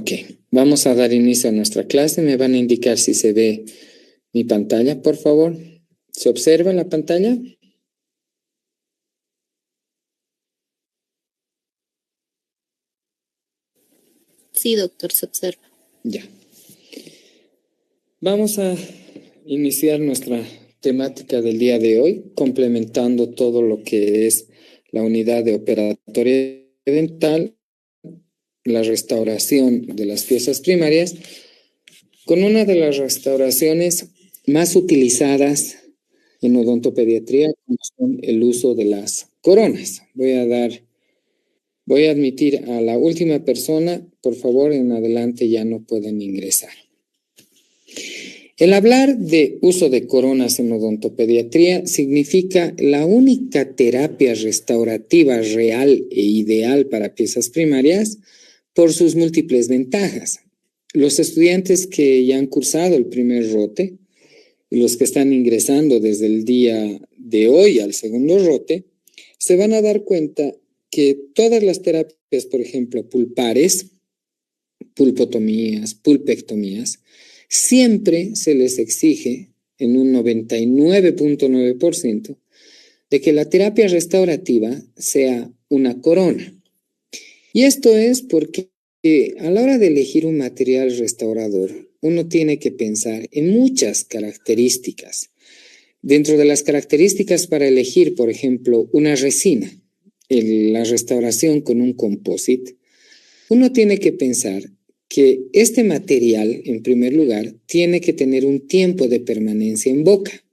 Ok, vamos a dar inicio a nuestra clase. Me van a indicar si se ve mi pantalla, por favor. ¿Se observa la pantalla? Sí, doctor, se observa. Ya. Vamos a iniciar nuestra temática del día de hoy, complementando todo lo que es la unidad de operatoria dental, la restauración de las piezas primarias, con una de las restauraciones más utilizadas en odontopediatría, como son el uso de las coronas. Voy a admitir a la última persona, por favor, en adelante ya no pueden ingresar. El hablar de uso de coronas en odontopediatría significa la única terapia restaurativa real e ideal para piezas primarias por sus múltiples ventajas. Los estudiantes que ya han cursado el primer rote y los que están ingresando desde el día de hoy al segundo rote, se van a dar cuenta que todas las terapias, por ejemplo, pulpares, pulpotomías, pulpectomías, siempre se les exige en un 99.9% de que la terapia restaurativa sea una corona. Y esto es porque a la hora de elegir un material restaurador, uno tiene que pensar en muchas características. Dentro de las características para elegir, por ejemplo, una resina, la restauración con un composite, uno tiene que pensar que este material, en primer lugar, tiene que tener un tiempo de permanencia en boca.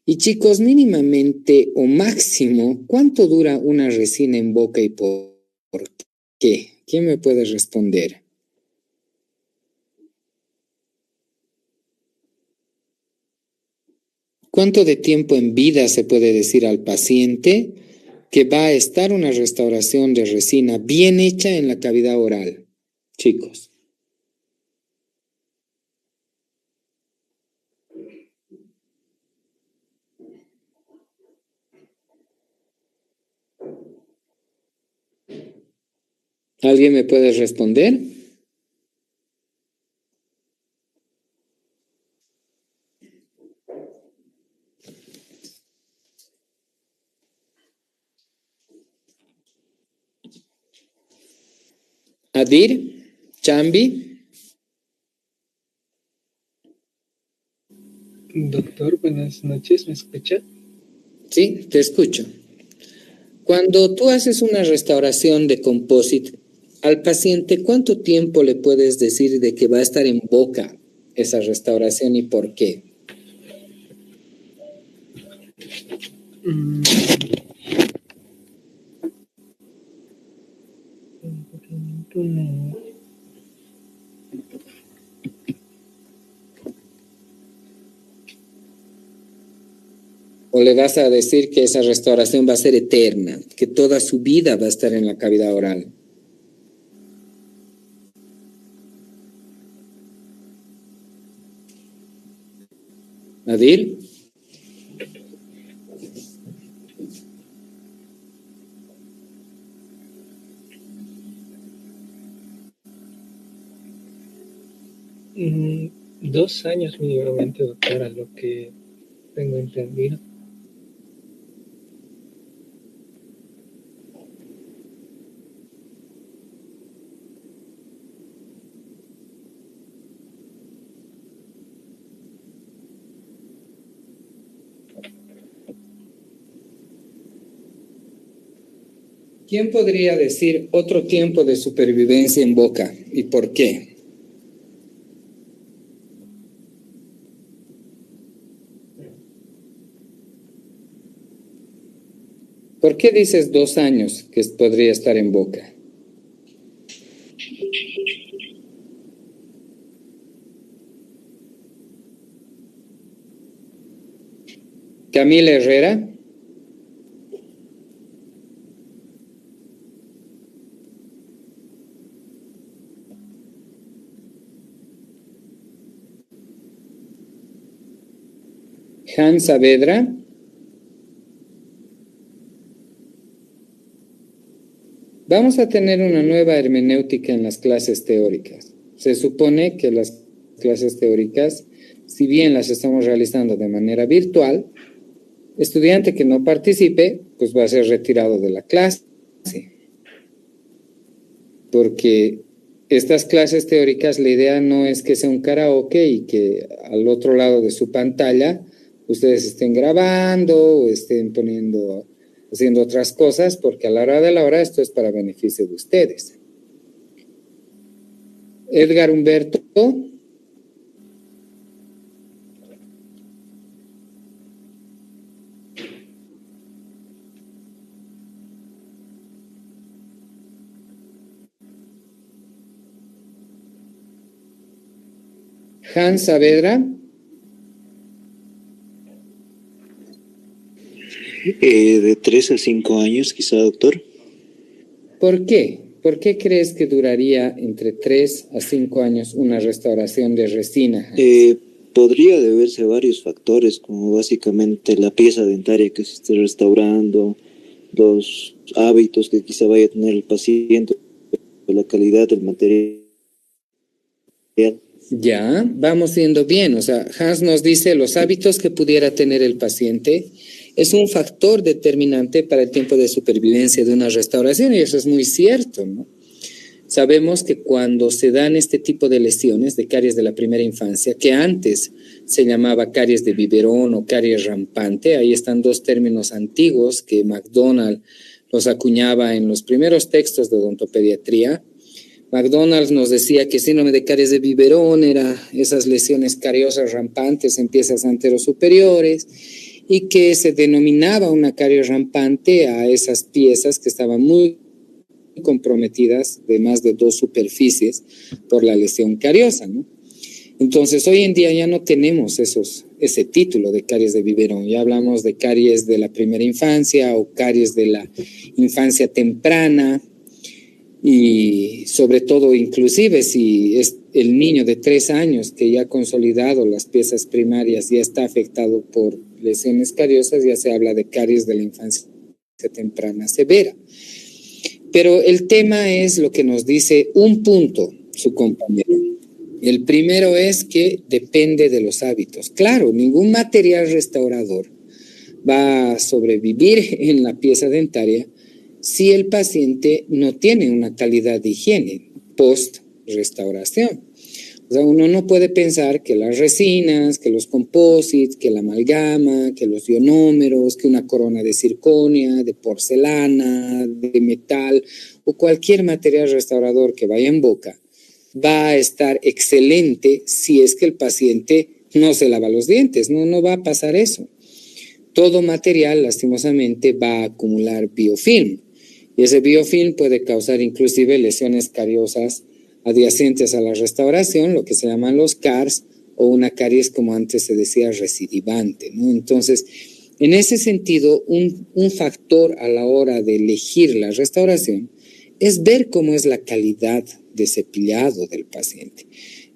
Y chicos, mínimamente o máximo, ¿cuánto dura una resina en boca y por qué? ¿Quién me puede responder? ¿Cuánto de tiempo en vida se puede decir al paciente que va a estar una restauración de resina bien hecha en la cavidad oral? Chicos. ¿Alguien me puede responder? Adir, Chambi. Doctor, buenas noches, ¿me escucha? Sí, te escucho. Cuando tú haces una restauración de composite al paciente, ¿cuánto tiempo le puedes decir de que va a estar en boca esa restauración y por qué? ¿O le vas a decir que esa restauración va a ser eterna, que toda su vida va a estar en la cavidad oral? ¿Adil? Mm, 2 años mínimamente, doctor, a lo que tengo entendido. ¿Quién podría decir otro tiempo de supervivencia en boca y por qué? ¿Por qué dices 2 años que podría estar en boca? Camila Herrera. Hans Saavedra. Vamos a tener una nueva hermenéutica en las clases teóricas. Se supone que las clases teóricas, si bien las estamos realizando de manera virtual, estudiante que no participe, pues va a ser retirado de la clase. Porque estas clases teóricas, la idea no es que sea un karaoke y que al otro lado de su pantalla ustedes estén grabando o estén haciendo otras cosas, porque a la hora de la hora esto es para beneficio de ustedes. Edgar Humberto. Hans Saavedra. De 3 a 5 años, quizá, doctor. ¿Por qué? ¿Por qué crees que duraría entre 3 a 5 años una restauración de resina? Podría deberse a varios factores, como básicamente la pieza dentaria que se esté restaurando, los hábitos que quizá vaya a tener el paciente, la calidad del material. Ya, vamos viendo bien. O sea, Hans nos dice los hábitos que pudiera tener el paciente es un factor determinante para el tiempo de supervivencia de una restauración, y eso es muy cierto, ¿no? Sabemos que cuando se dan este tipo de lesiones de caries de la primera infancia, que antes se llamaba caries de biberón o caries rampante, ahí están dos términos antiguos que McDonald los acuñaba en los primeros textos de odontopediatría. McDonald nos decía que síndrome de caries de biberón era esas lesiones cariosas rampantes en piezas anterosuperiores, y que se denominaba una caries rampante a esas piezas que estaban muy comprometidas de más de 2 superficies por la lesión cariosa, ¿no? Entonces, hoy en día ya no tenemos ese título de caries de biberón, ya hablamos de caries de la primera infancia o caries de la infancia temprana, y sobre todo, inclusive, si es el niño de 3 años que ya ha consolidado las piezas primarias, ya está afectado por lesiones cariosas, ya se habla de caries de la infancia temprana severa. Pero el tema es lo que nos dice un punto su compañero. El primero es que depende de los hábitos. Claro, ningún material restaurador va a sobrevivir en la pieza dentaria si el paciente no tiene una calidad de higiene post-restauración. O sea, uno no puede pensar que las resinas, que los composites, que la amalgama, que los ionómeros, que una corona de circonia, de porcelana, de metal o cualquier material restaurador que vaya en boca va a estar excelente si es que el paciente no se lava los dientes. No va a pasar eso. Todo material, lastimosamente, va a acumular biofilm. Y ese biofilm puede causar inclusive lesiones cariosas adyacentes a la restauración, lo que se llaman los CARS, o una caries, como antes se decía, recidivante, ¿no? Entonces, en ese sentido, un factor a la hora de elegir la restauración es ver cómo es la calidad de cepillado del paciente.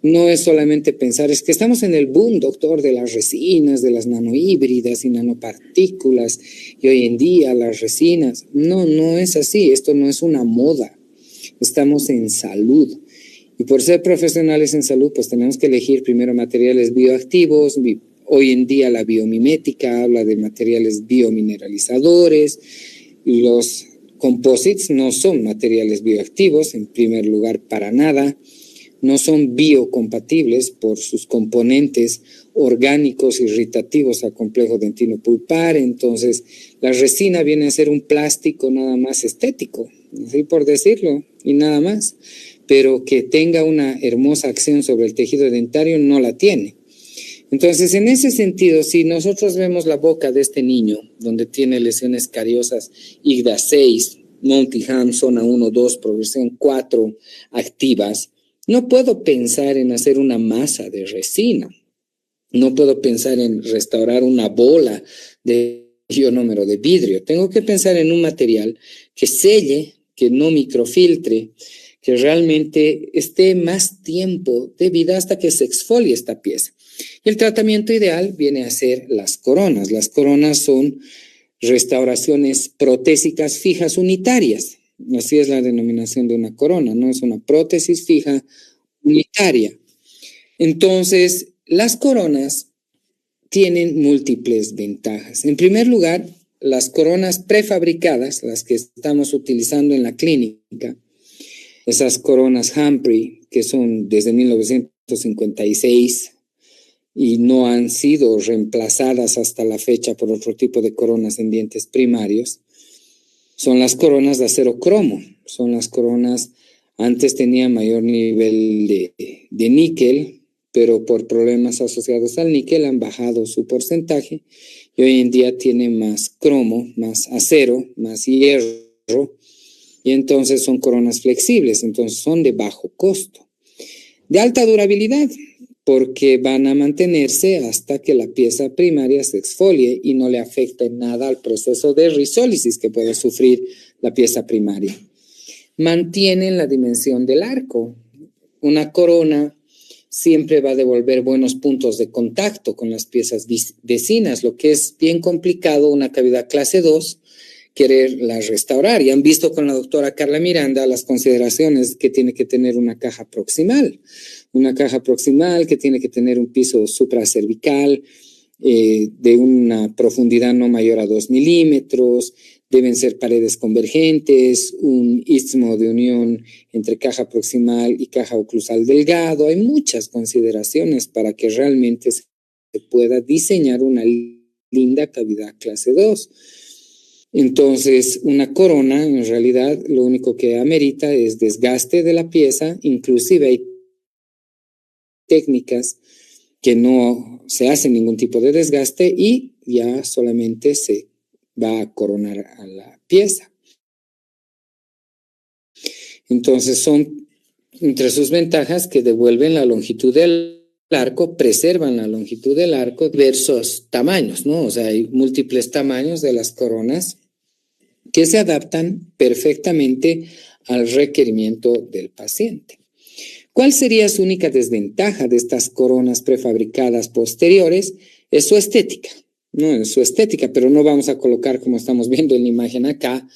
No es solamente pensar, es que estamos en el boom, doctor, de las resinas, de las nanohíbridas y nanopartículas, y hoy en día las resinas. No es así, esto no es una moda. Estamos en salud. Y por ser profesionales en salud, pues tenemos que elegir primero materiales bioactivos. Hoy en día la biomimética habla de materiales biomineralizadores. Los composites no son materiales bioactivos, en primer lugar, para nada. No son biocompatibles por sus componentes orgánicos irritativos a complejo dentino pulpar. Entonces, la resina viene a ser un plástico nada más estético, así por decirlo, y nada más. Pero que tenga una hermosa acción sobre el tejido dentario no la tiene. Entonces, en ese sentido, si nosotros vemos la boca de este niño, donde tiene lesiones cariosas IGDA 6, Monty-Ham, zona 1, 2, progresión 4 activas, no puedo pensar en hacer una masa de resina. No puedo pensar en restaurar una bola de ionómero de vidrio. Tengo que pensar en un material que selle, que no microfiltre, que realmente esté más tiempo de vida hasta que se exfolie esta pieza. Y el tratamiento ideal viene a ser las coronas. Las coronas son restauraciones protésicas fijas unitarias. Así es la denominación de una corona, ¿no? Es una prótesis fija unitaria. Entonces, las coronas tienen múltiples ventajas. En primer lugar, las coronas prefabricadas, las que estamos utilizando en la clínica, esas coronas Humphrey, que son desde 1956 y no han sido reemplazadas hasta la fecha por otro tipo de coronas en dientes primarios, son las coronas de acero cromo. Son las coronas, antes tenían mayor nivel de níquel, pero por problemas asociados al níquel han bajado su porcentaje y hoy en día tiene más cromo, más acero, más hierro, y entonces son coronas flexibles, entonces son de bajo costo, de alta durabilidad, porque van a mantenerse hasta que la pieza primaria se exfolie y no le afecte nada al proceso de risólisis que puede sufrir la pieza primaria. Mantienen la dimensión del arco. Una corona siempre va a devolver buenos puntos de contacto con las piezas vecinas, lo que es bien complicado una cavidad clase 2 quererla restaurar. Y han visto con la doctora Carla Miranda las consideraciones que tiene que tener una caja proximal. Una caja proximal que tiene que tener un piso supracervical de una profundidad no mayor a 2 milímetros, deben ser paredes convergentes, un istmo de unión entre caja proximal y caja oclusal delgado. Hay muchas consideraciones para que realmente se pueda diseñar una linda cavidad clase 2. Entonces, una corona, en realidad, lo único que amerita es desgaste de la pieza. Inclusive hay técnicas que no se hace ningún tipo de desgaste y ya solamente se va a coronar a la pieza. Entonces, son entre sus ventajas que devuelven la longitud del arco, preservan la longitud del arco, diversos tamaños, ¿no? O sea, hay múltiples tamaños de las coronas que se adaptan perfectamente al requerimiento del paciente. ¿Cuál sería su única desventaja de estas coronas prefabricadas posteriores? Es su estética, ¿no? Es su estética, pero no vamos a colocar, como estamos viendo en la imagen acá,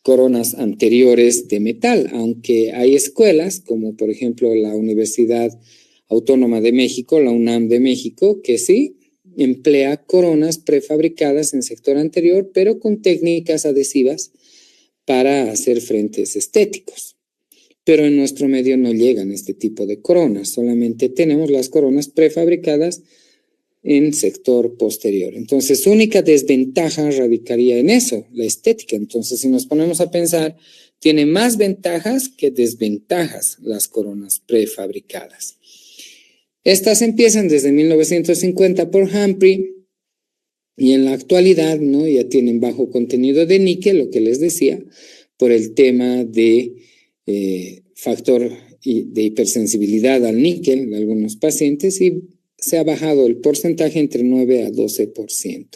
coronas anteriores de metal, aunque hay escuelas, como por ejemplo la Universidad Autónoma de México, la UNAM de México, que sí emplea coronas prefabricadas en sector anterior, pero con técnicas adhesivas para hacer frentes estéticos. Pero en nuestro medio no llegan este tipo de coronas, solamente tenemos las coronas prefabricadas en sector posterior. Entonces, su única desventaja radicaría en eso, la estética. Entonces, si nos ponemos a pensar, tiene más ventajas que desventajas las coronas prefabricadas. Estas empiezan desde 1950 por Humphrey y en la actualidad, ¿no? Ya tienen bajo contenido de níquel, lo que les decía, por el tema de factor de hipersensibilidad al níquel de algunos pacientes y se ha bajado el porcentaje entre 9 a 12%.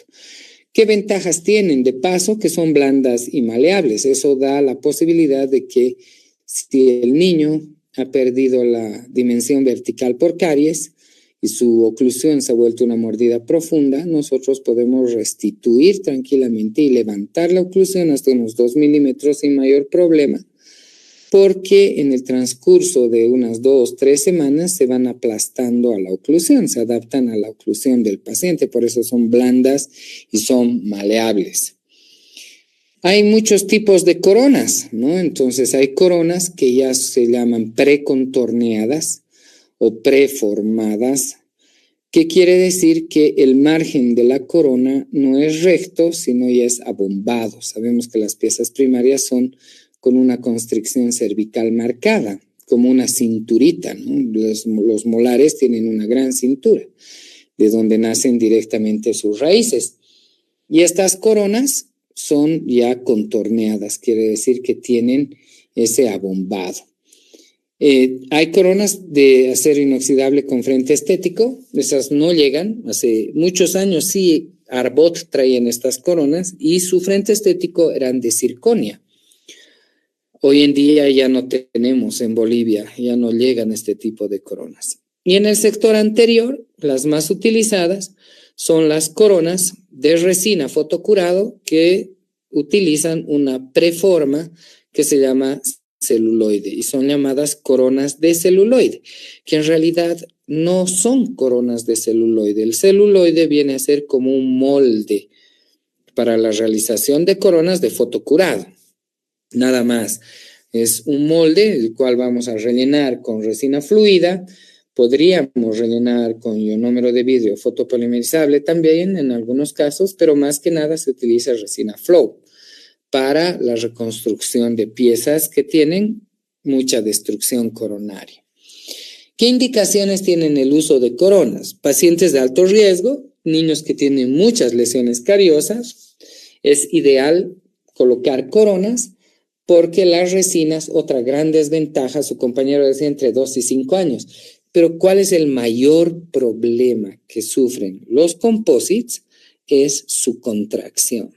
¿Qué ventajas tienen? De paso, que son blandas y maleables. Eso da la posibilidad de que si el niño ha perdido la dimensión vertical por caries y su oclusión se ha vuelto una mordida profunda, nosotros podemos restituir tranquilamente y levantar la oclusión hasta unos 2 milímetros sin mayor problema, porque en el transcurso de unas 2-3 semanas se van aplastando a la oclusión, se adaptan a la oclusión del paciente, por eso son blandas y son maleables. Hay muchos tipos de coronas, ¿no? Entonces hay coronas que ya se llaman precontorneadas o preformadas, que quiere decir que el margen de la corona no es recto, sino ya es abombado. Sabemos que las piezas primarias son con una constricción cervical marcada, como una cinturita, ¿no? Los molares tienen una gran cintura, de donde nacen directamente sus raíces. Y estas coronas son ya contorneadas, quiere decir que tienen ese abombado. Hay coronas de acero inoxidable con frente estético, esas no llegan, hace muchos años sí, Arbot traían estas coronas y su frente estético eran de circonia. Hoy en día ya no tenemos en Bolivia, ya no llegan este tipo de coronas. Y en el sector anterior, las más utilizadas son las coronas de resina fotocurado que utilizan una preforma que se llama celuloide y son llamadas coronas de celuloide, que en realidad no son coronas de celuloide. El celuloide viene a ser como un molde para la realización de coronas de fotocurado. Nada más. Es un molde el cual vamos a rellenar con resina fluida. Podríamos rellenar con ionómero de vidrio fotopolimerizable también en algunos casos, pero más que nada se utiliza resina flow para la reconstrucción de piezas que tienen mucha destrucción coronaria. ¿Qué indicaciones tienen el uso de coronas? Pacientes de alto riesgo, niños que tienen muchas lesiones cariosas, es ideal colocar coronas porque las resinas, otra gran desventaja, su compañero decía entre 2 y 5 años. Pero ¿cuál es el mayor problema que sufren los composites? Es su contracción.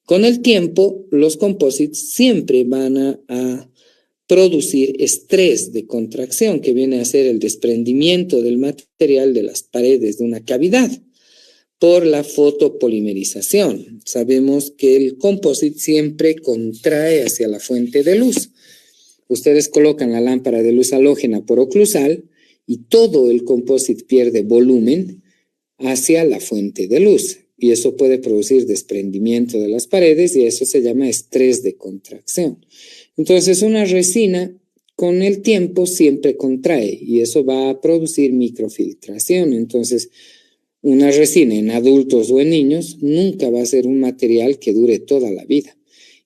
Con el tiempo, los composites siempre van a producir estrés de contracción, que viene a ser el desprendimiento del material de las paredes de una cavidad por la fotopolimerización. Sabemos que el composite siempre contrae hacia la fuente de luz. Ustedes colocan la lámpara de luz halógena por oclusal y todo el composite pierde volumen hacia la fuente de luz. Y eso puede producir desprendimiento de las paredes y eso se llama estrés de contracción. Entonces, una resina con el tiempo siempre contrae y eso va a producir microfiltración. Entonces, una resina en adultos o en niños nunca va a ser un material que dure toda la vida.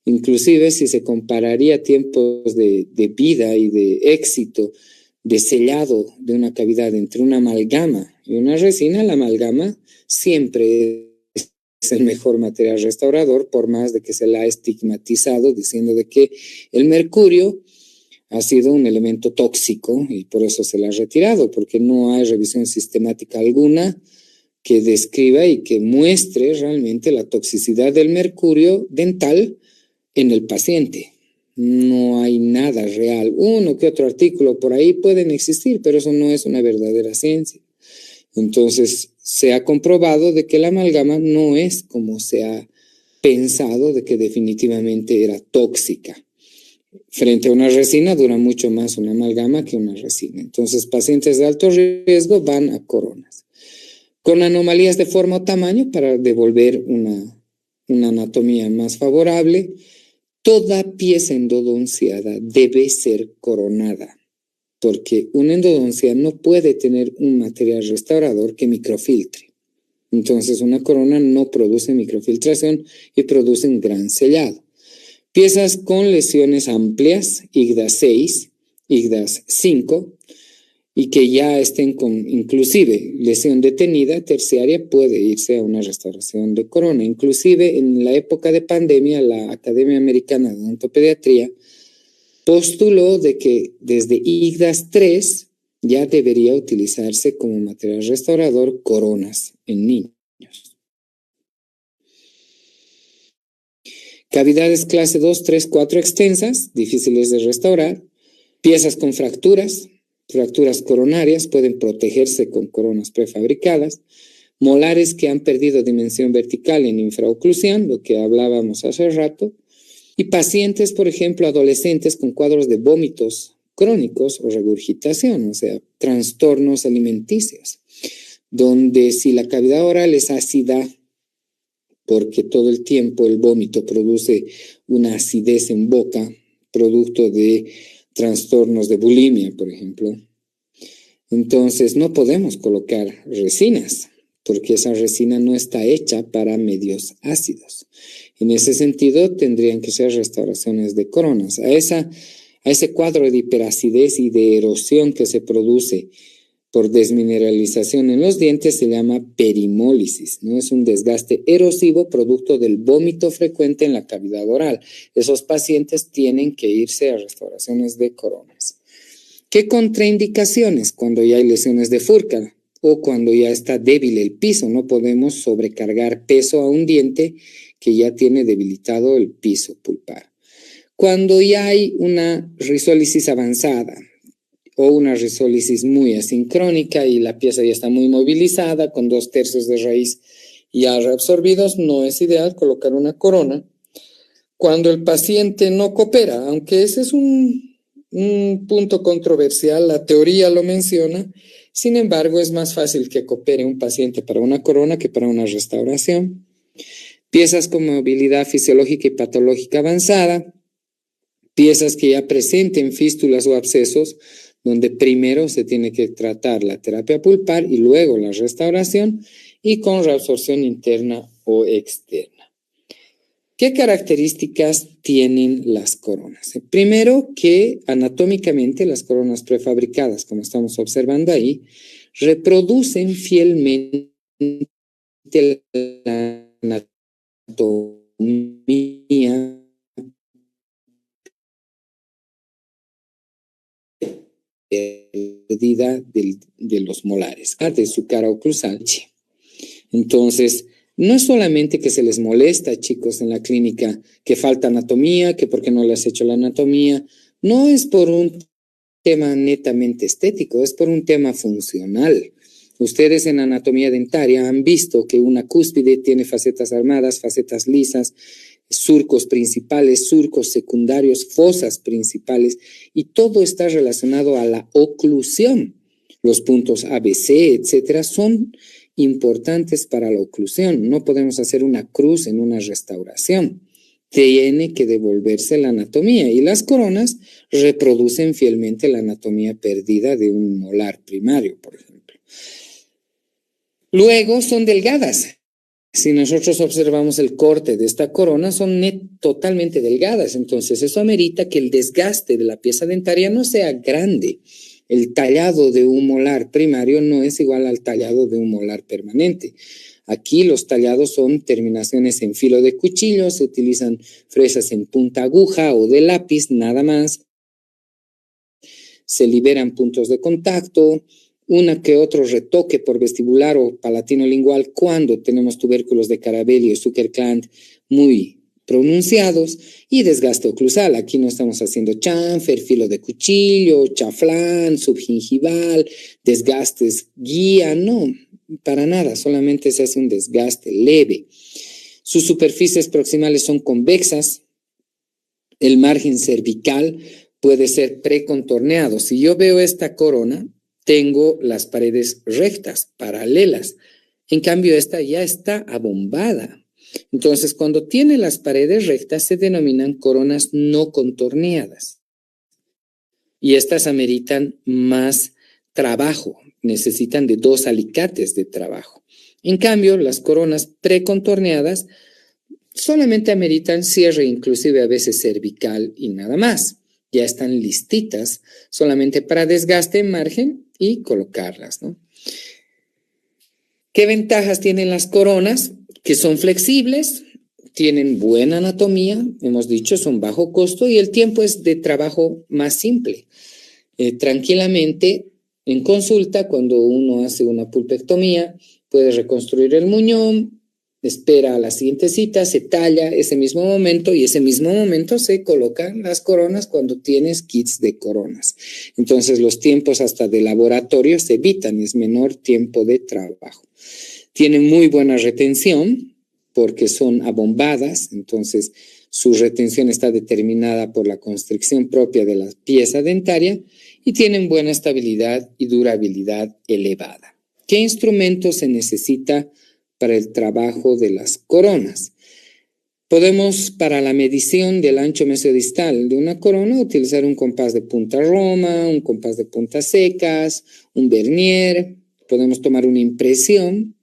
Inclusive, si se compararía tiempos de vida y de éxito de sellado de una cavidad entre una amalgama y una resina, la amalgama siempre es el mejor material restaurador, por más de que se la ha estigmatizado diciendo de que el mercurio ha sido un elemento tóxico y por eso se la ha retirado, porque no hay revisión sistemática alguna que describa y que muestre realmente la toxicidad del mercurio dental en el paciente. No hay nada real. Uno que otro artículo por ahí pueden existir, pero eso no es una verdadera ciencia. Entonces, se ha comprobado de que la amalgama no es como se ha pensado de que definitivamente era tóxica. Frente a una resina dura mucho más una amalgama que una resina. Entonces, pacientes de alto riesgo van a coronas. Con anomalías de forma o tamaño para devolver una anatomía más favorable, toda pieza endodonciada debe ser coronada, porque una endodoncia no puede tener un material restaurador que microfiltre. Entonces, una corona no produce microfiltración y produce un gran sellado. Piezas con lesiones amplias, IGDA 6, IGDA 5, y que ya estén con inclusive lesión detenida terciaria, puede irse a una restauración de corona. Inclusive en la época de pandemia, la Academia Americana de Odontopediatría postuló de que desde IGDAS 3 ya debería utilizarse como material restaurador coronas en niños. Cavidades clase 2, 3, 4 extensas, difíciles de restaurar. Piezas con fracturas coronarias pueden protegerse con coronas prefabricadas. Molares que han perdido dimensión vertical en infraoclusión, lo que hablábamos hace rato. Y pacientes, por ejemplo, adolescentes con cuadros de vómitos crónicos o regurgitación, o sea, trastornos alimenticios, donde si la cavidad oral es ácida, porque todo el tiempo el vómito produce una acidez en boca, producto de trastornos de bulimia, por ejemplo. Entonces no podemos colocar resinas, porque esa resina no está hecha para medios ácidos. En ese sentido, tendrían que ser restauraciones de coronas. A ese cuadro de hiperacidez y de erosión que se produce por desmineralización en los dientes se llama perimólisis, ¿no? Es un desgaste erosivo producto del vómito frecuente en la cavidad oral. Esos pacientes tienen que irse a restauraciones de coronas. ¿Qué contraindicaciones? Cuando ya hay lesiones de fúrcula o cuando ya está débil el piso. No podemos sobrecargar peso a un diente que ya tiene debilitado el piso pulpar. Cuando ya hay una risólisis avanzada o una risólisis muy asincrónica y la pieza ya está muy movilizada con 2/3 de raíz ya reabsorbidos, no es ideal colocar una corona cuando el paciente no coopera, aunque ese es un punto controversial, la teoría lo menciona. Sin embargo, es más fácil que coopere un paciente para una corona que para una restauración. Piezas con movilidad fisiológica y patológica avanzada, piezas que ya presenten fístulas o abscesos, donde primero se tiene que tratar la terapia pulpar y luego la restauración, y con reabsorción interna o externa. ¿Qué características tienen las coronas? Primero, que anatómicamente las coronas prefabricadas, como estamos observando ahí, reproducen fielmente la anatomía perdida de los molares, de su cara oclusal. Entonces, no es solamente que se les molesta, chicos, en la clínica, que falta anatomía, que porque no le has hecho la anatomía. No es por un tema netamente estético, es por un tema funcional. Ustedes en anatomía dentaria han visto que una cúspide tiene facetas armadas, facetas lisas, surcos principales, surcos secundarios, fosas principales, y todo está relacionado a la oclusión. Los puntos ABC, etcétera, son importantes para la oclusión. No podemos hacer una cruz en una restauración. Tiene que devolverse la anatomía, y las coronas reproducen fielmente la anatomía perdida de un molar primario, por ejemplo. Luego son delgadas. Si nosotros observamos el corte de esta corona, son totalmente delgadas. Entonces eso amerita que el desgaste de la pieza dentaria no sea grande. El tallado de un molar primario no es igual al tallado de un molar permanente. Aquí los tallados son terminaciones en filo de cuchillo, se utilizan fresas en punta aguja o de lápiz, nada más. Se liberan puntos de contacto, una que otro retoque por vestibular o palatino lingual cuando tenemos tubérculos de Carabelli o Zuckerklant muy pronunciados, y desgaste oclusal. Aquí no estamos haciendo chamfer, filo de cuchillo, chaflán, subgingival, desgastes guía, no, para nada, solamente se hace un desgaste leve. Sus superficies proximales son convexas, el margen cervical puede ser precontorneado. Si yo veo esta corona, tengo las paredes rectas, paralelas. En cambio, esta ya está abombada. Entonces, cuando tiene las paredes rectas, se denominan coronas no contorneadas. Y estas ameritan más trabajo, necesitan de 2 alicates de trabajo. En cambio, las coronas precontorneadas solamente ameritan cierre, inclusive a veces cervical, y nada más. Ya están listitas solamente para desgaste en margen y colocarlas, ¿no? ¿Qué ventajas tienen las coronas? Que son flexibles, tienen buena anatomía, hemos dicho, son bajo costo, y el tiempo es de trabajo más simple. Tranquilamente, en consulta, cuando uno hace una pulpectomía, puede reconstruir el muñón, espera a la siguiente cita, se talla ese mismo momento, y ese mismo momento se colocan las coronas cuando tienes kits de coronas. Entonces los tiempos hasta de laboratorio se evitan, es menor tiempo de trabajo. Tienen muy buena retención porque son abombadas, entonces su retención está determinada por la constricción propia de la pieza dentaria, y tienen buena estabilidad y durabilidad elevada. ¿Qué instrumento se necesita para el trabajo de las coronas? Podemos, para la medición del ancho mesodistal de una corona, utilizar un compás de punta roma, un compás de puntas secas, un vernier. Podemos tomar una impresión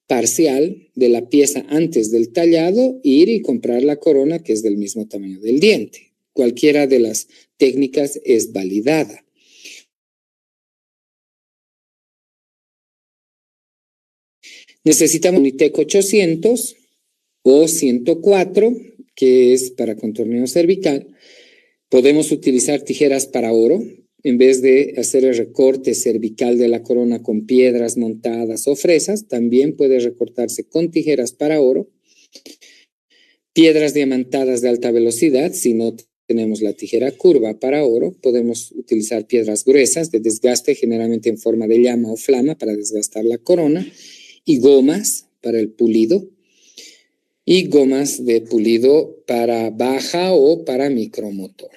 parcial de la pieza antes del tallado, ir y comprar la corona que es del mismo tamaño del diente. Cualquiera de las técnicas es validada. Necesitamos un Unitec 800 o 104, que es para contorneo cervical. Podemos utilizar tijeras para oro. En vez de hacer el recorte cervical de la corona con piedras montadas o fresas, también puede recortarse con tijeras para oro. Piedras diamantadas de alta velocidad, si no tenemos la tijera curva para oro, podemos utilizar piedras gruesas de desgaste, generalmente en forma de llama o flama, para desgastar la corona, y gomas para el pulido. y gomas de pulido para baja o para micromotor.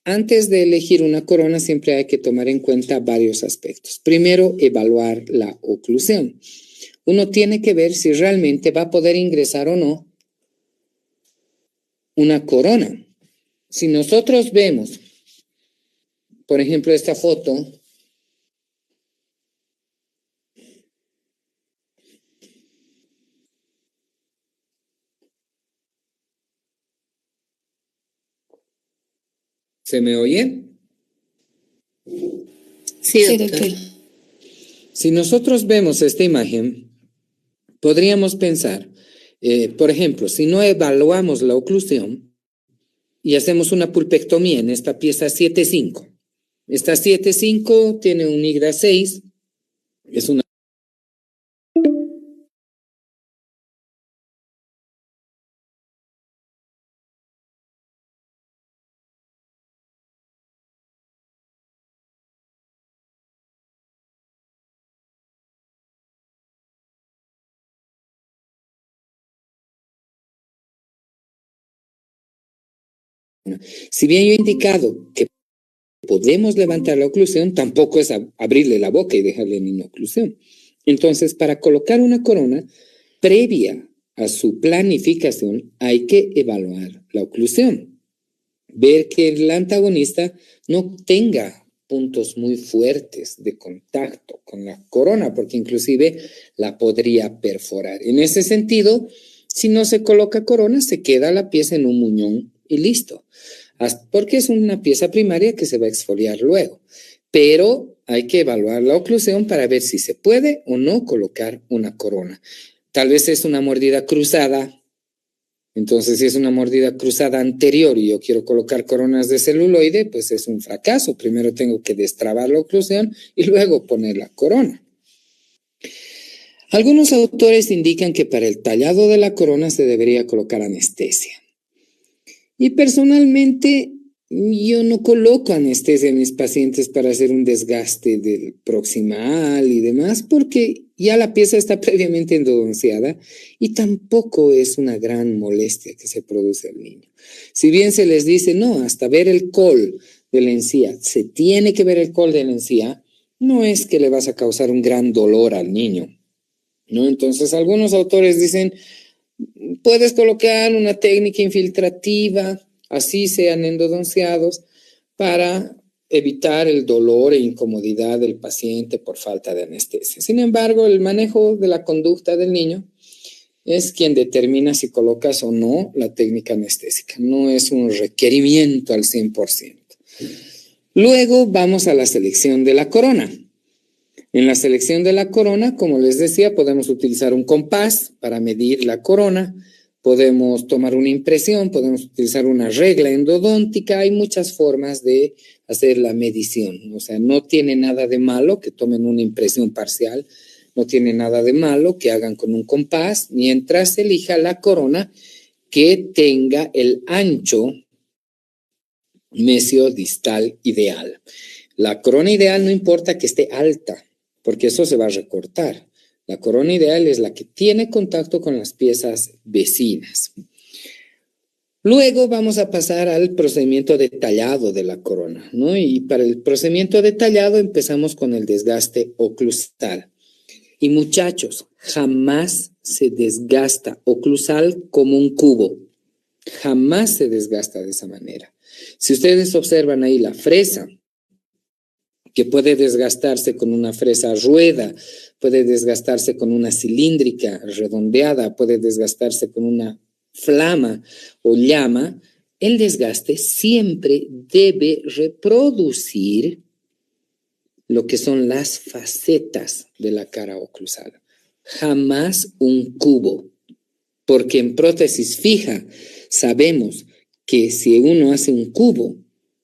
Antes de elegir una corona siempre hay que tomar en cuenta varios aspectos. Primero, evaluar la oclusión. Uno tiene que ver si realmente va a poder ingresar o no una corona. Si nosotros vemos, por ejemplo, esta foto, ¿se me oye? Sí, Sí, doctor. doctor. Si nosotros vemos esta imagen, podríamos pensar, por ejemplo, si no evaluamos la oclusión y hacemos una pulpectomía en esta pieza 7.5. Esta 7.5 tiene un IGDA 6, es una... Si bien yo he indicado que podemos levantar la oclusión, tampoco es abrirle la boca y dejarle en inoclusión. Entonces, para colocar una corona, previa a su planificación, hay que evaluar la oclusión. Ver que el antagonista no tenga puntos muy fuertes de contacto con la corona, porque inclusive la podría perforar. En ese sentido, si no se coloca corona, se queda la pieza en un muñón y listo. Porque es una pieza primaria que se va a exfoliar luego. Pero hay que evaluar la oclusión para ver si se puede o no colocar una corona. Tal vez es una mordida cruzada. Entonces, si es una mordida cruzada anterior y yo quiero colocar coronas de celuloide, pues es un fracaso. Primero tengo que destrabar la oclusión y luego poner la corona. Algunos autores indican que para el tallado de la corona se debería colocar anestesia. Y personalmente, yo no coloco anestesia en mis pacientes para hacer un desgaste del proximal y demás, porque ya la pieza está previamente endodonciada y tampoco es una gran molestia que se produce al niño. Si bien se les dice, no, hasta ver el col de la encía, se tiene que ver el col de la encía, no es que le vas a causar un gran dolor al niño, ¿no? Entonces, algunos autores dicen, puedes colocar una técnica infiltrativa, así sean endodonciados, para evitar el dolor e incomodidad del paciente por falta de anestesia. Sin embargo, el manejo de la conducta del niño es quien determina si colocas o no la técnica anestésica. No es un requerimiento al 100%. Luego vamos a la selección de la corona. En la selección de la corona, como les decía, podemos utilizar un compás para medir la corona, podemos tomar una impresión, podemos utilizar una regla endodóntica, hay muchas formas de hacer la medición. O sea, no tiene nada de malo que tomen una impresión parcial, no tiene nada de malo que hagan con un compás, mientras se elija la corona que tenga el ancho mesiodistal ideal. La corona ideal no importa que esté alta, porque eso se va a recortar. La corona ideal es la que tiene contacto con las piezas vecinas. Luego vamos a pasar al procedimiento de tallado de la corona, ¿no? Y para el procedimiento de tallado empezamos con el desgaste oclusal. Y muchachos, jamás se desgasta oclusal como un cubo. Jamás se desgasta de esa manera. Si ustedes observan ahí la fresa, que puede desgastarse con una fresa rueda, puede desgastarse con una cilíndrica redondeada, puede desgastarse con una flama o llama, el desgaste siempre debe reproducir lo que son las facetas de la cara oclusal. Jamás un cubo, porque en prótesis fija sabemos que si uno hace un cubo,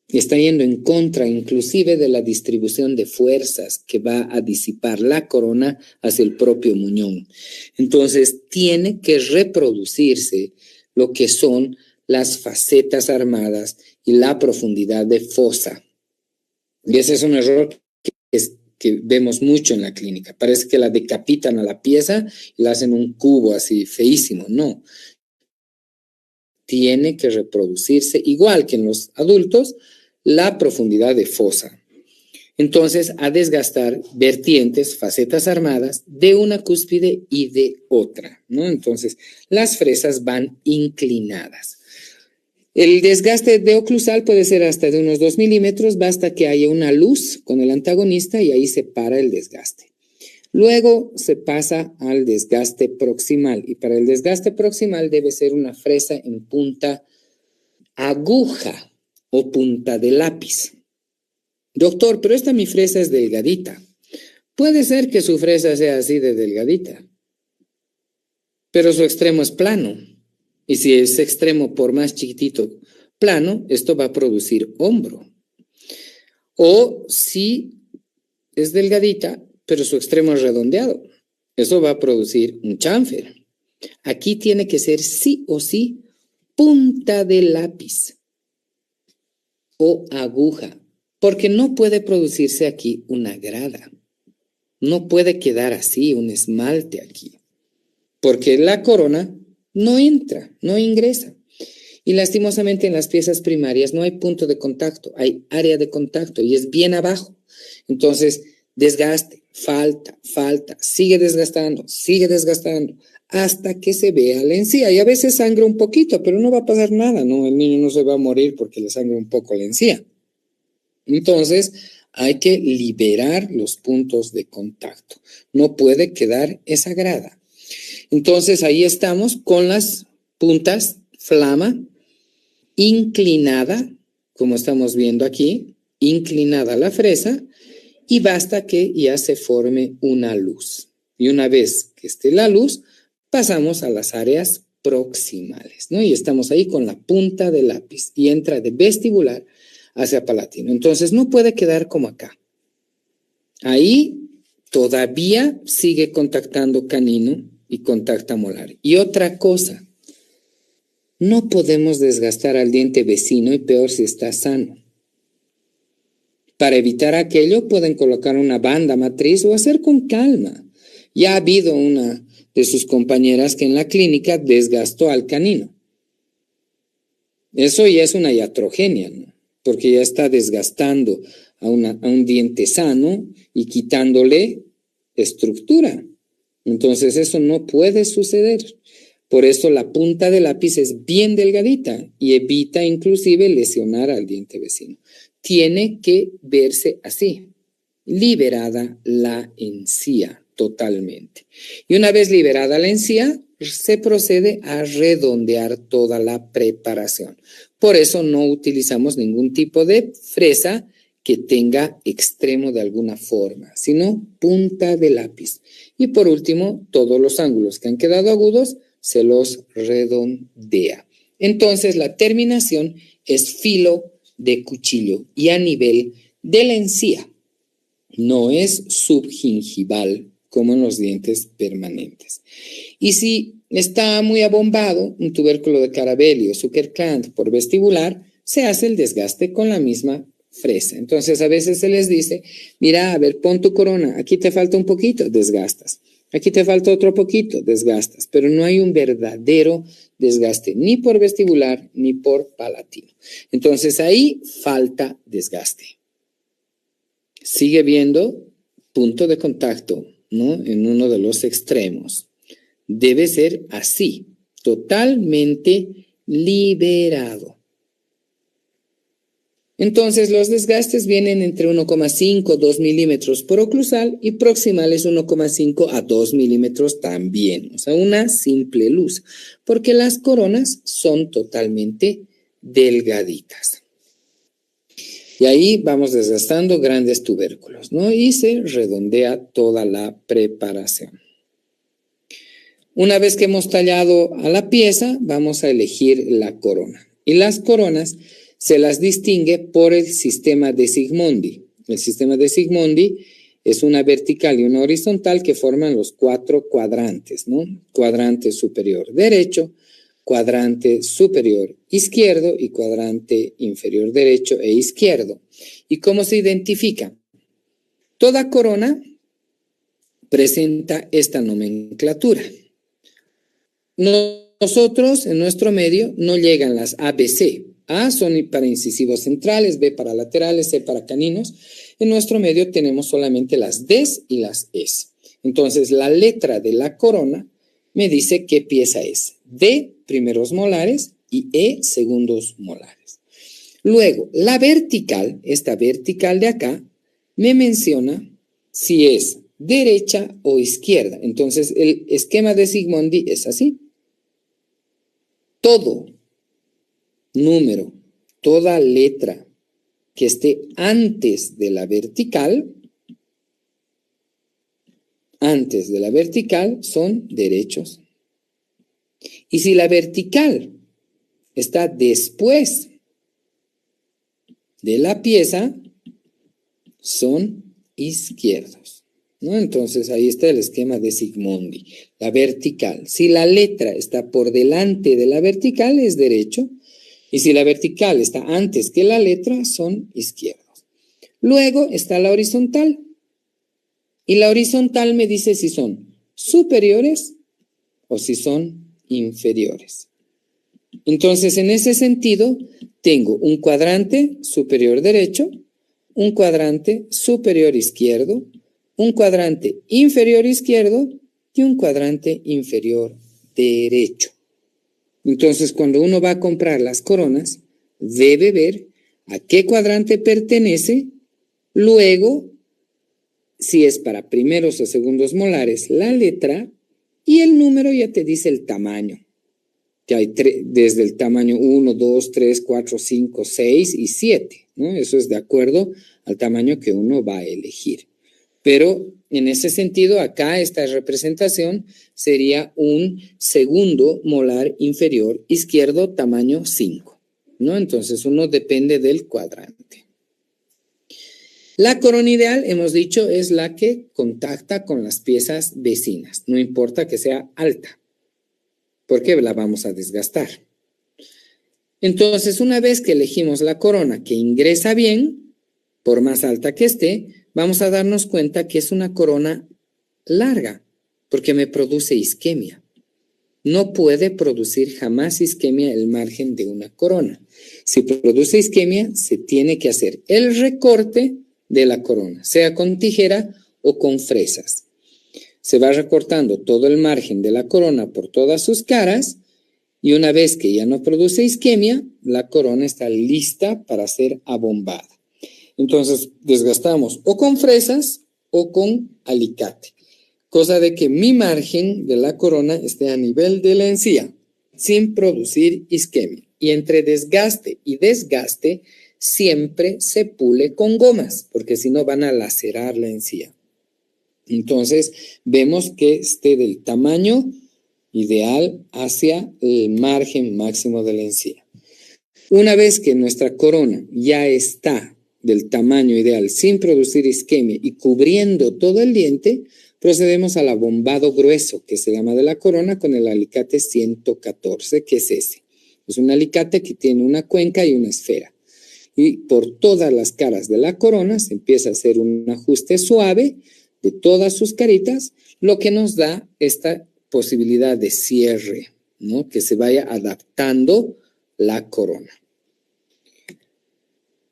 está yendo en contra inclusive de la distribución de fuerzas que va a disipar la corona hacia el propio muñón. Entonces, tiene que reproducirse lo que son las facetas armadas y la profundidad de fosa. Y ese es un error que es que vemos mucho en la clínica. Parece que la decapitan a la pieza y la hacen un cubo así feísimo. No. Tiene que reproducirse, igual que en los adultos, la profundidad de fosa. Entonces, a desgastar vertientes, facetas armadas de una cúspide y de otra, ¿no? Entonces, las fresas van inclinadas. El desgaste de oclusal puede ser hasta de unos 2 milímetros, basta que haya una luz con el antagonista y ahí se para el desgaste. Luego se pasa al desgaste proximal y para el desgaste proximal debe ser una fresa en punta aguja o punta de lápiz. Doctor, pero esta mi fresa es delgadita. Puede ser que su fresa sea así de delgadita, pero su extremo es plano. Y si ese extremo, por más chiquitito, plano, esto va a producir hombro. O si es delgadita, pero su extremo es redondeado, eso va a producir un chanfer. Aquí tiene que ser sí o sí punta de lápiz o aguja, porque no puede producirse aquí una grada. No puede quedar así, un esmalte aquí, porque la corona no entra, no ingresa. Y lastimosamente en las piezas primarias no hay punto de contacto, hay área de contacto y es bien abajo. Entonces, desgaste, falta, sigue desgastando, hasta que se vea la encía. Y a veces sangra un poquito, pero no va a pasar nada, ¿no? El niño no se va a morir porque le sangra un poco la encía. Entonces, hay que liberar los puntos de contacto. No puede quedar esa grada. Entonces, ahí estamos con las puntas, flama, inclinada, como estamos viendo aquí, inclinada la fresa, y basta que ya se forme una luz. Y una vez que esté la luz, pasamos a las áreas proximales, ¿no? Y estamos ahí con la punta del lápiz y entra de vestibular hacia palatino. Entonces, no puede quedar como acá. Ahí todavía sigue contactando canino y contacta molar. Y otra cosa, no podemos desgastar al diente vecino y peor si está sano. Para evitar aquello pueden colocar una banda matriz o hacer con calma. Ya ha habido una de sus compañeras que en la clínica desgastó al canino. Eso ya es una iatrogenia, ¿no? Porque ya está desgastando a un diente sano y quitándole estructura. Entonces eso no puede suceder. Por eso la punta del lápiz es bien delgadita y evita inclusive lesionar al diente vecino. Tiene que verse así, liberada la encía totalmente. Y una vez liberada la encía, se procede a redondear toda la preparación. Por eso no utilizamos ningún tipo de fresa que tenga extremo de alguna forma, sino punta de lápiz. Y por último, todos los ángulos que han quedado agudos se los redondea. Entonces la terminación es filo de cuchillo y a nivel de la encía. No es subgingival como en los dientes permanentes. Y si está muy abombado, un tubérculo de Carabelli o Zuckerkant por vestibular, se hace el desgaste con la misma fresa. Entonces a veces se les dice, mira, a ver, pon tu corona, aquí te falta un poquito, desgastas. Aquí te falta otro poquito, desgastas, pero no hay un verdadero desgaste, ni por vestibular, ni por palatino. Entonces ahí falta desgaste. Sigue viendo punto de contacto, ¿no? En uno de los extremos. Debe ser así, totalmente liberado. Entonces los desgastes vienen entre 1,5 2 milímetros por oclusal y proximales 1,5 a 2 milímetros también, o sea, una simple luz, porque las coronas son totalmente delgaditas. Y ahí vamos desgastando grandes tubérculos, ¿no? Y se redondea toda la preparación. Una vez que hemos tallado a la pieza, vamos a elegir la corona. Y las coronas se las distingue por el sistema de Zsigmondy. El sistema de Zsigmondy es una vertical y una horizontal que forman los 4 cuadrantes, ¿no? Cuadrante superior derecho, cuadrante superior izquierdo y cuadrante inferior derecho e izquierdo. ¿Y cómo se identifica? Toda corona presenta esta nomenclatura. Nosotros, en nuestro medio, no llegan las ABC. A son para incisivos centrales, B para laterales, C para caninos. En nuestro medio tenemos solamente las Ds y las Es. Entonces, la letra de la corona me dice qué pieza es. D, primeros molares, y E, segundos molares. Luego, la vertical, esta vertical de acá, me menciona si es derecha o izquierda. Entonces, el esquema de Zsigmondy es así. Todo número, toda letra que esté antes de la vertical son derechos. Y si la vertical está después de la pieza, son izquierdos, ¿no? Entonces ahí está el esquema de Zsigmondy. La vertical. Si la letra está por delante de la vertical, es derecho. Y si la vertical está antes que la letra, son izquierdos. Luego está la horizontal. Y la horizontal me dice si son superiores o si son inferiores. Entonces, en ese sentido, tengo un cuadrante superior derecho, un cuadrante superior izquierdo, un cuadrante inferior izquierdo y un cuadrante inferior derecho. Entonces, cuando uno va a comprar las coronas, debe ver a qué cuadrante pertenece, luego, si es para primeros o segundos molares, la letra, y el número ya te dice el tamaño, que hay desde el tamaño 1, 2, 3, 4, 5, 6 y 7, ¿no? Eso es de acuerdo al tamaño que uno va a elegir. Pero en ese sentido, acá esta representación sería un segundo molar inferior izquierdo tamaño 5, ¿no? Entonces uno depende del cuadrante. La corona ideal, hemos dicho, es la que contacta con las piezas vecinas, no importa que sea alta, porque la vamos a desgastar. Entonces, una vez que elegimos la corona que ingresa bien, por más alta que esté, vamos a darnos cuenta que es una corona larga, porque me produce isquemia. No puede producir jamás isquemia el margen de una corona. Si produce isquemia, se tiene que hacer el recorte de la corona, sea con tijera o con fresas. Se va recortando todo el margen de la corona por todas sus caras y una vez que ya no produce isquemia, la corona está lista para ser abombada. Entonces desgastamos o con fresas o con alicate, cosa de que mi margen de la corona esté a nivel de la encía, sin producir isquemia. Y entre desgaste y desgaste siempre se pule con gomas, porque si no van a lacerar la encía. Entonces vemos que esté del tamaño ideal hacia el margen máximo de la encía. Una vez que nuestra corona ya está del tamaño ideal sin producir isquemia y cubriendo todo el diente, procedemos al abombado grueso que se llama de la corona con el alicate 114, que es ese. Es un alicate que tiene una cuenca y una esfera. Y por todas las caras de la corona se empieza a hacer un ajuste suave de todas sus caritas, lo que nos da esta posibilidad de cierre, ¿no? Que se vaya adaptando la corona.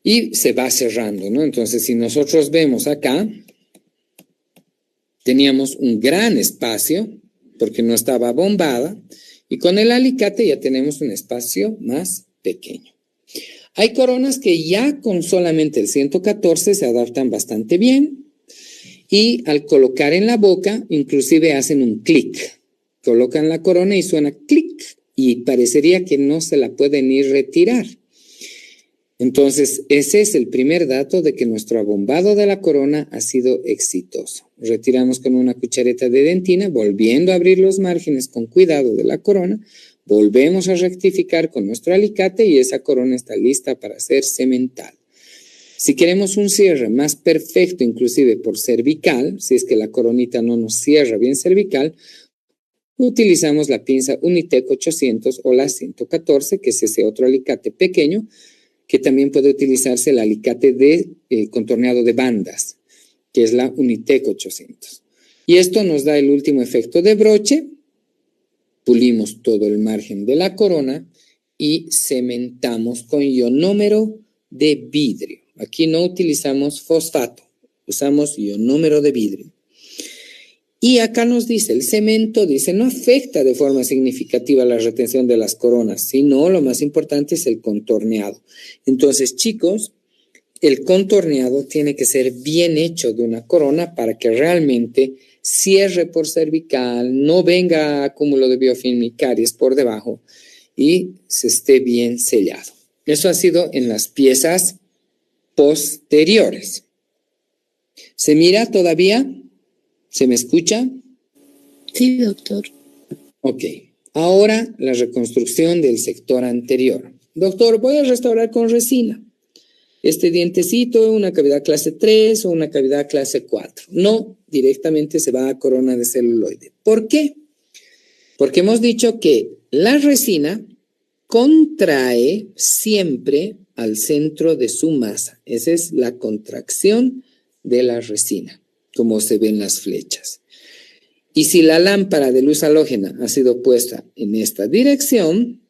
Y se va cerrando, ¿no? Entonces, si nosotros vemos acá, teníamos un gran espacio, porque no estaba bombada, y con el alicate ya tenemos un espacio más pequeño. Hay coronas que ya con solamente el 114 se adaptan bastante bien, y al colocar en la boca, inclusive hacen un clic. Colocan la corona y suena clic, y parecería que no se la pueden ni retirar. Entonces, ese es el primer dato de que nuestro abombado de la corona ha sido exitoso. Retiramos con una cuchareta de dentina, volviendo a abrir los márgenes con cuidado de la corona, volvemos a rectificar con nuestro alicate y esa corona está lista para ser cementada. Si queremos un cierre más perfecto, inclusive por cervical, si es que la coronita no nos cierra bien cervical, utilizamos la pinza Unitec 800 o la 114, que es ese otro alicate pequeño, que también puede utilizarse el alicate de contorneado de bandas. que es la Unitec 800. Y esto nos da el último efecto de broche. Pulimos todo el margen de la corona y cementamos con ionómero de vidrio. Aquí no utilizamos fosfato, usamos ionómero de vidrio. Y acá nos dice, el cemento, dice, no afecta de forma significativa la retención de las coronas, sino lo más importante es el contorneado. Entonces, chicos, el contorneado tiene que ser bien hecho de una corona para que realmente cierre por cervical, no venga acúmulo de biofilm y caries por debajo y se esté bien sellado. Eso ha sido en las piezas posteriores. ¿Se mira todavía? ¿Se me escucha? Sí, doctor. Ok. Ahora la reconstrucción del sector anterior. Doctor, voy a restaurar con resina. Este dientecito, una cavidad clase 3 o una cavidad clase 4. No, directamente se va a corona de celuloide. ¿Por qué? Porque hemos dicho que la resina contrae siempre al centro de su masa. Esa es la contracción de la resina, como se ven las flechas. Y si la lámpara de luz halógena ha sido puesta en esta dirección,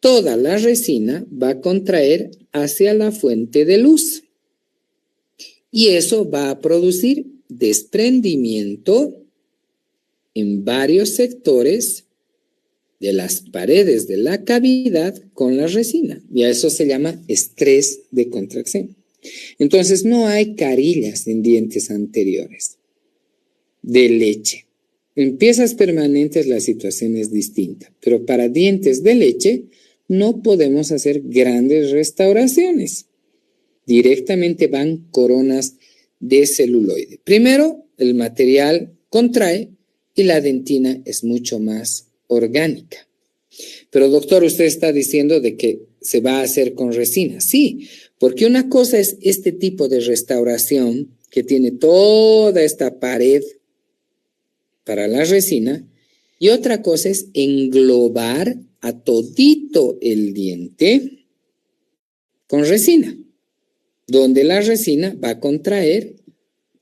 toda la resina va a contraer hacia la fuente de luz. Y eso va a producir desprendimiento en varios sectores de las paredes de la cavidad con la resina. Y a eso se llama estrés de contracción. Entonces no hay carillas en dientes anteriores de leche. En piezas permanentes la situación es distinta, pero para dientes de leche no podemos hacer grandes restauraciones. Directamente van coronas de celuloide. Primero, el material contrae y la dentina es mucho más orgánica. Pero doctor, usted está diciendo de que se va a hacer con resina. Sí, porque una cosa es este tipo de restauración que tiene toda esta pared para la resina y otra cosa es englobar a todito el diente con resina, donde la resina va a contraer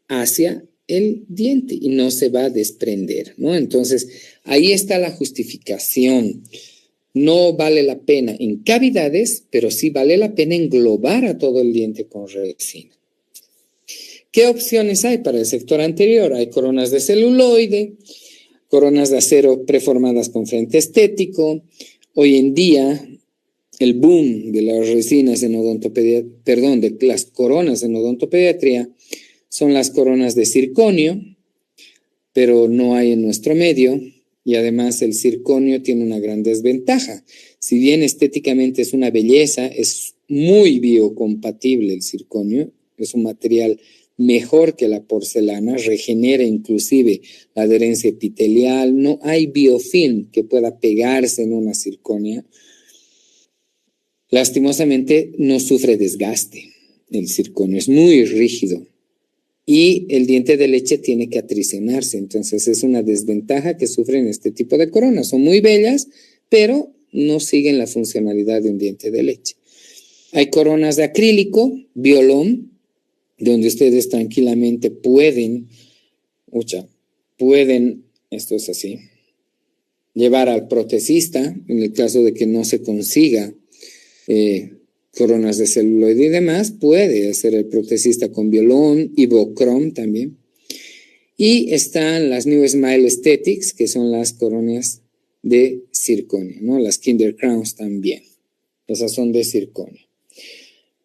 hacia el diente y no se va a desprender, ¿no? Entonces, ahí está la justificación. No vale la pena en cavidades, pero sí vale la pena englobar a todo el diente con resina. ¿Qué opciones hay para el sector anterior? Hay coronas de celuloide, coronas de acero preformadas con frente estético. Hoy en día, el boom de las resinas en de las coronas en odontopediatría son las coronas de circonio, pero no hay en nuestro medio. Y además el circonio tiene una gran desventaja. Si bien estéticamente es una belleza, es muy biocompatible el circonio, es un material mejor que la porcelana, regenera inclusive la adherencia epitelial, no hay biofilm que pueda pegarse en una circonia. Lastimosamente no sufre desgaste, el circonio es muy rígido. Y el diente de leche tiene que atricionarse, entonces es una desventaja que sufren este tipo de coronas. Son muy bellas, pero no siguen la funcionalidad de un diente de leche. Hay coronas de acrílico, violón, donde ustedes tranquilamente pueden, esto es así, llevar al protesista, en el caso de que no se consiga coronas de celuloide y demás, puede hacer el protesista con violón, Ivochrome también. Y están las New Smile Aesthetics, que son las coronas de circonio, ¿no? Las Kinder Crowns también. Esas son de circonio.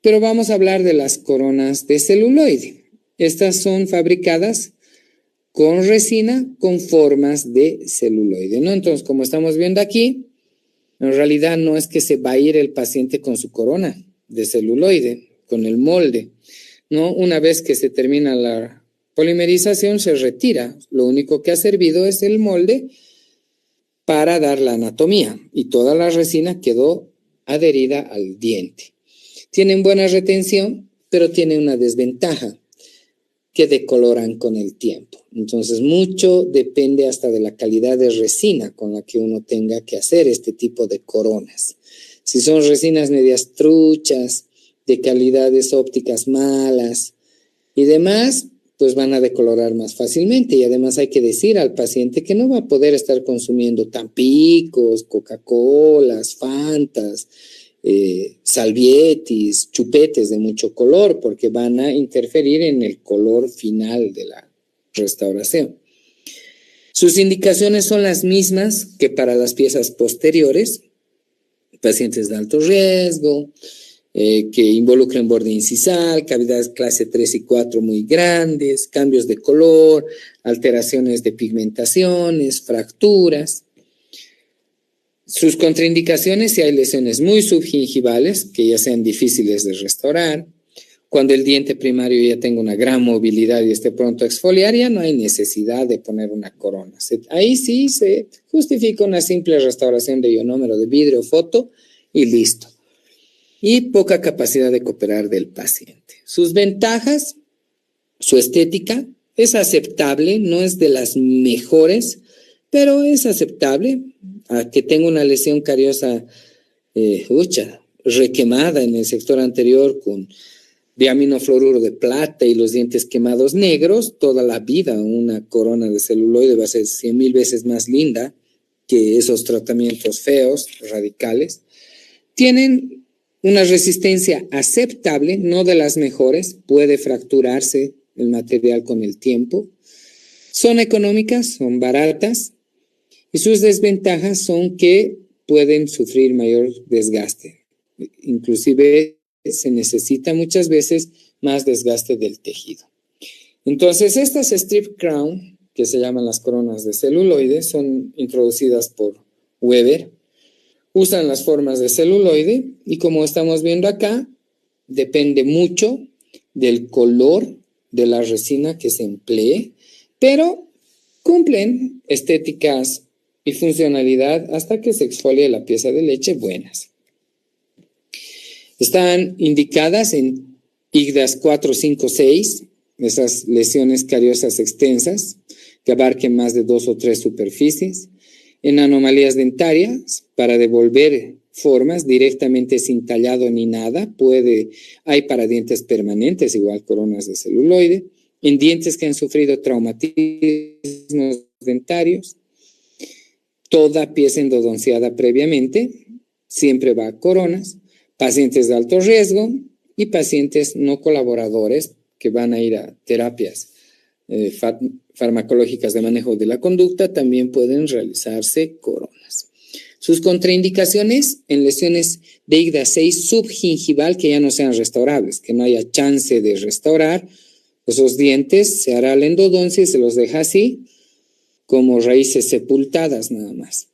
Pero vamos a hablar de las coronas de celuloide. Estas son fabricadas con resina con formas de celuloide, ¿no? Entonces, como estamos viendo aquí, en realidad no es que se va a ir el paciente con su corona de celuloide, con el molde, ¿no? Una vez que se termina la polimerización, se retira. Lo único que ha servido es el molde para dar la anatomía y toda la resina quedó adherida al diente. Tienen buena retención, pero tienen una desventaja, que decoloran con el tiempo. Entonces, mucho depende hasta de la calidad de resina con la que uno tenga que hacer este tipo de coronas. Si son resinas medias truchas, de calidades ópticas malas y demás, pues van a decolorar más fácilmente. Y además hay que decir al paciente que no va a poder estar consumiendo tampicos, Coca-Colas, Fantas, salvietis, chupetes de mucho color, porque van a interferir en el color final de la restauración. Sus indicaciones son las mismas que para las piezas posteriores, pacientes de alto riesgo, que involucren borde incisal, cavidades clase 3 y 4 muy grandes, cambios de color, alteraciones de pigmentaciones, fracturas. Sus contraindicaciones: si hay lesiones muy subgingivales, que ya sean difíciles de restaurar, cuando el diente primario ya tenga una gran movilidad y esté pronto a exfoliar, ya no hay necesidad de poner una corona. Ahí sí se justifica una simple restauración de ionómero de vidrio, foto y listo. Y poca capacidad de cooperar del paciente. Sus ventajas: su estética es aceptable, no es de las mejores, pero es aceptable. A que tenga una lesión cariosa requemada en el sector anterior con diaminofluoruro de plata y los dientes quemados negros, toda la vida una corona de celuloide va a ser 100,000 veces más linda que esos tratamientos feos, radicales. Tienen una resistencia aceptable, no de las mejores, puede fracturarse el material con el tiempo. Son económicas, son baratas, y sus desventajas son que pueden sufrir mayor desgaste. Inclusive se necesita muchas veces más desgaste del tejido. Entonces, estas strip crown, que se llaman las coronas de celuloide, son introducidas por Weber. Usan las formas de celuloide y, como estamos viendo acá, depende mucho del color de la resina que se emplee, pero cumplen estéticas y funcionalidad hasta que se exfolie la pieza de leche buenas. Están indicadas en IGDAS 4, 5, 6, esas lesiones cariosas extensas que abarquen más de 2 o 3 superficies, en anomalías dentarias para devolver formas directamente sin tallado ni nada, hay para dientes permanentes, igual coronas de celuloide, en dientes que han sufrido traumatismos dentarios. Toda pieza endodonciada previamente siempre va a coronas, pacientes de alto riesgo y pacientes no colaboradores que van a ir a terapias farmacológicas de manejo de la conducta, también pueden realizarse coronas. Sus contraindicaciones: en lesiones de IGDA 6 subgingival que ya no sean restaurables, que no haya chance de restaurar esos dientes, se hará la endodoncia y se los deja así, como raíces sepultadas nada más.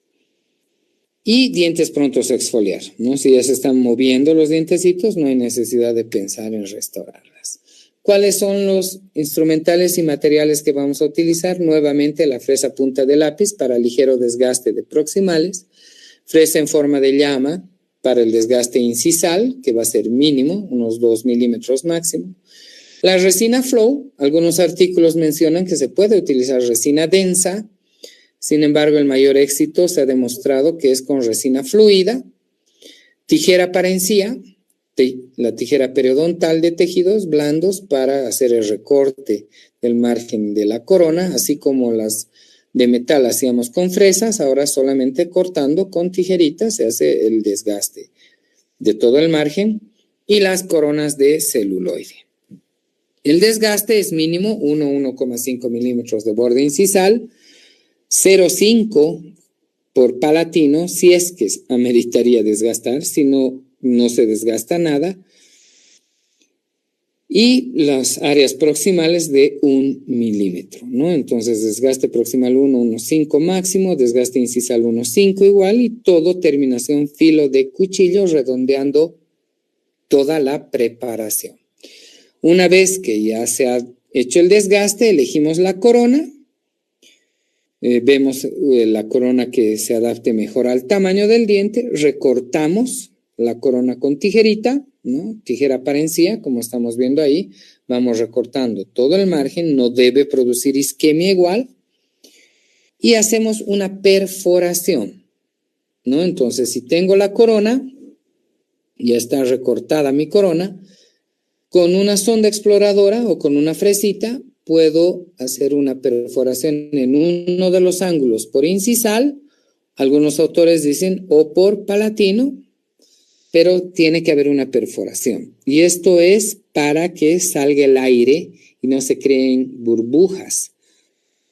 Y dientes prontos a exfoliar, ¿no? Si ya se están moviendo los dientecitos, no hay necesidad de pensar en restaurarlas. ¿Cuáles son los instrumentales y materiales que vamos a utilizar? Nuevamente la fresa punta de lápiz para ligero desgaste de proximales, fresa en forma de llama para el desgaste incisal, que va a ser mínimo, unos 2 milímetros máximo. La resina flow, algunos artículos mencionan que se puede utilizar resina densa, sin embargo el mayor éxito se ha demostrado que es con resina fluida. Tijera para encía, la tijera periodontal de tejidos blandos para hacer el recorte del margen de la corona, así como las de metal hacíamos con fresas, ahora solamente cortando con tijeritas se hace el desgaste de todo el margen, y las coronas de celuloide. El desgaste es mínimo, 1,5 milímetros de borde incisal, 0,5 por palatino, si es que ameritaría desgastar, si no, no se desgasta nada, y las áreas proximales de 1 milímetro, ¿no? Entonces, desgaste proximal 1,5 máximo, desgaste incisal 1,5 igual, y todo terminación filo de cuchillo, redondeando toda la preparación. Una vez que ya se ha hecho el desgaste, elegimos la corona. Vemos la corona que se adapte mejor al tamaño del diente, recortamos la corona con tijerita, ¿no? Tijera para encía, como estamos viendo ahí, vamos recortando todo el margen, no debe producir isquemia igual, y hacemos una perforación, ¿no? Entonces, si tengo la corona, ya está recortada mi corona, con una sonda exploradora o con una fresita, puedo hacer una perforación en uno de los ángulos por incisal, algunos autores dicen o por palatino, pero tiene que haber una perforación. Y esto es para que salga el aire y no se creen burbujas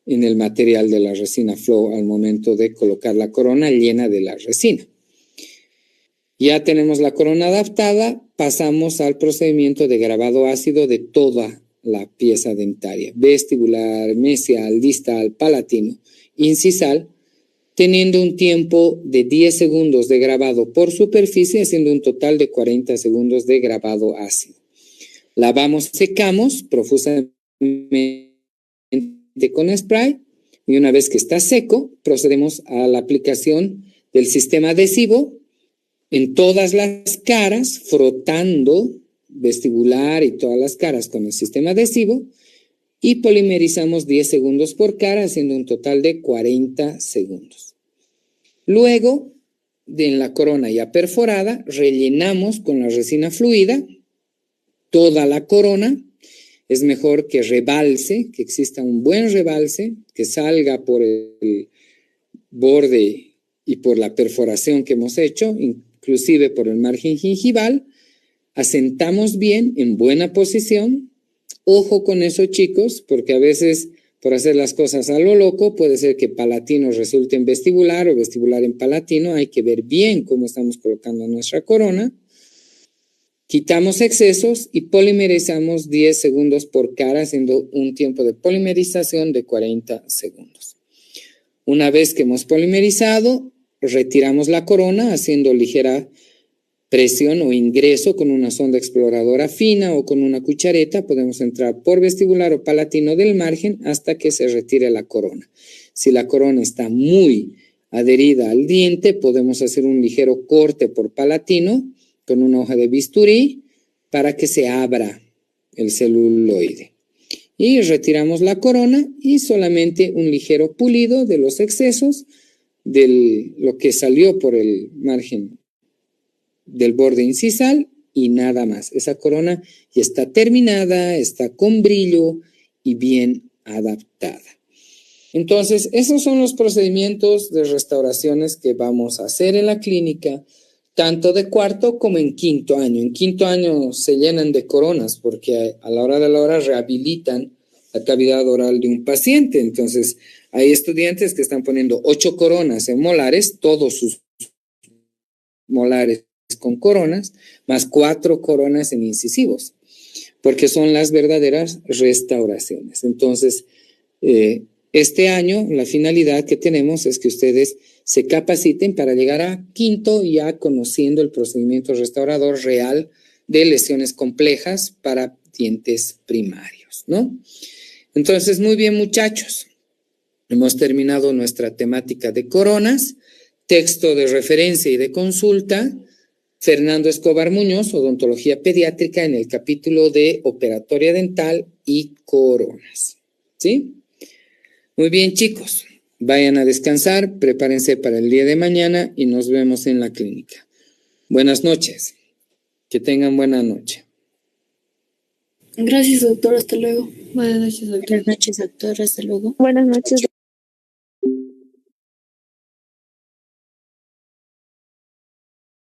en el material de la resina flow al momento de colocar la corona llena de la resina. Ya tenemos la corona adaptada, pasamos al procedimiento de grabado ácido de toda la pieza dentaria, vestibular, mesial, distal, palatino, incisal, teniendo un tiempo de 10 segundos de grabado por superficie, haciendo un total de 40 segundos de grabado ácido. Lavamos, secamos profusamente con spray y una vez que está seco, procedemos a la aplicación del sistema adhesivo en todas las caras, frotando vestibular y todas las caras con el sistema adhesivo y polimerizamos 10 segundos por cara, haciendo un total de 40 segundos. Luego, en la corona ya perforada, rellenamos con la resina fluida toda la corona. Es mejor que rebalse, que exista un buen rebalse, que salga por el borde y por la perforación que hemos hecho, inclusive por el margen gingival. Asentamos bien en buena posición. Ojo con eso, chicos, porque a veces por hacer las cosas a lo loco puede ser que palatino resulte en vestibular o vestibular en palatino. Hay que ver bien cómo estamos colocando nuestra corona. Quitamos excesos y polimerizamos 10 segundos por cara, haciendo un tiempo de polimerización de 40 segundos. Una vez que hemos polimerizado, retiramos la corona haciendo ligera presión o ingreso con una sonda exploradora fina o con una cuchareta. Podemos entrar por vestibular o palatino del margen hasta que se retire la corona. Si la corona está muy adherida al diente, podemos hacer un ligero corte por palatino con una hoja de bisturí para que se abra el celuloide. Y retiramos la corona y solamente un ligero pulido de los excesos de lo que salió por el margen del borde incisal y nada más. Esa corona ya está terminada, está con brillo y bien adaptada. Entonces, esos son los procedimientos de restauraciones que vamos a hacer en la clínica, tanto de cuarto como en quinto año. En quinto año se llenan de coronas porque a la hora de la hora rehabilitan la cavidad oral de un paciente. Entonces, hay estudiantes que están poniendo 8 coronas en molares, todos sus molares con coronas, más 4 coronas en incisivos, porque son las verdaderas restauraciones. Entonces, este año la finalidad que tenemos es que ustedes se capaciten para llegar a quinto ya conociendo el procedimiento restaurador real de lesiones complejas para dientes primarios, ¿no? Entonces, muy bien, muchachos. Hemos terminado nuestra temática de coronas, texto de referencia y de consulta. Fernando Escobar Muñoz, Odontología Pediátrica, en el capítulo de Operatoria Dental y Coronas. ¿Sí? Muy bien, chicos. Vayan a descansar, prepárense para el día de mañana y nos vemos en la clínica. Buenas noches. Que tengan buena noche. Gracias, doctor. Hasta luego. Buenas noches, doctor. Buenas noches, doctor. Hasta luego. Buenas noches,